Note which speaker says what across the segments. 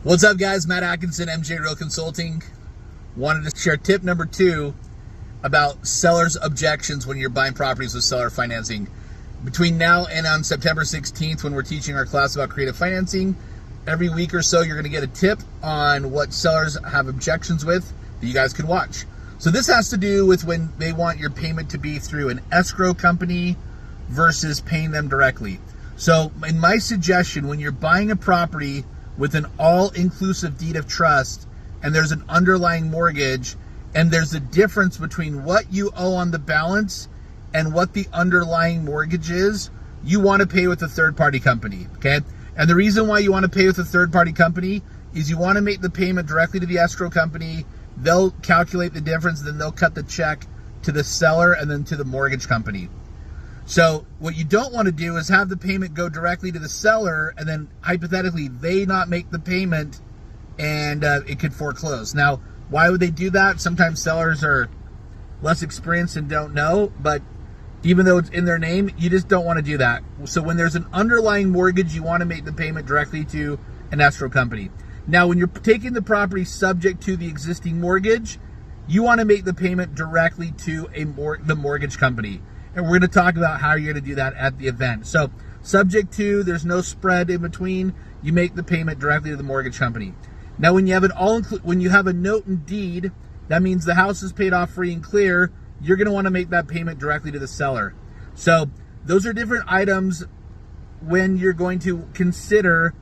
Speaker 1: What's up, guys? Matt Atkinson, MJ Real Consulting. Wanted to share tip number 2 about sellers' objections when you're buying properties with seller financing. Between now and on September 16th, when we're teaching our class about creative financing, every week or so you're going to get a tip on what sellers have objections with that you guys can watch. So this has to do with when they want your payment to be through an escrow company versus paying them directly. So in my suggestion, when you're buying a property with an all-inclusive deed of trust and there's an underlying mortgage and there's a difference between what you owe on the balance and what the underlying mortgage is, you want to pay with a third-party company, okay? And the reason why you want to pay with a third-party company is you want to make the payment directly to the escrow company. They'll calculate the difference, then they'll cut the check to the seller and then to the mortgage company. So what you don't want to do is have the payment go directly to the seller and then hypothetically they not make the payment and it could foreclose. Now, why would they do that? Sometimes sellers are less experienced and don't know, but even though it's in their name, you just don't want to do that. So when there's an underlying mortgage, you want to make the payment directly to an escrow company. Now, when you're taking the property subject to the existing mortgage, you want to make the payment directly to the mortgage company. And we're going to talk about how you're going to do that at the event. So subject to, there's no spread in between, you make the payment directly to the mortgage company. Now, when you have when you have a note and deed, that means the house is paid off free and clear. You're going to want to make that payment directly to the seller. So those are different items when you're going to consider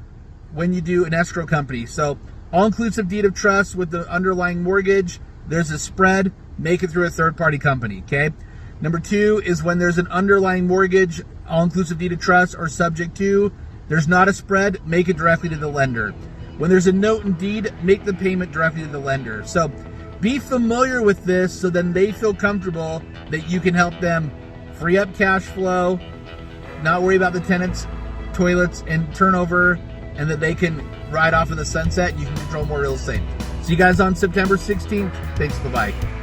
Speaker 1: when you do an escrow company. So all-inclusive deed of trust with the underlying mortgage, there's a spread, make it through a third-party company, okay? Number 2 is when there's an underlying mortgage, all-inclusive deed of trust, or subject to, there's not a spread, make it directly to the lender. When there's a note and deed, make the payment directly to the lender. So be familiar with this so then they feel comfortable that you can help them free up cash flow, not worry about the tenants, toilets, and turnover, and that they can ride off in the sunset. You can control more real estate. See you guys on September 16th. Thanks, bye-bye.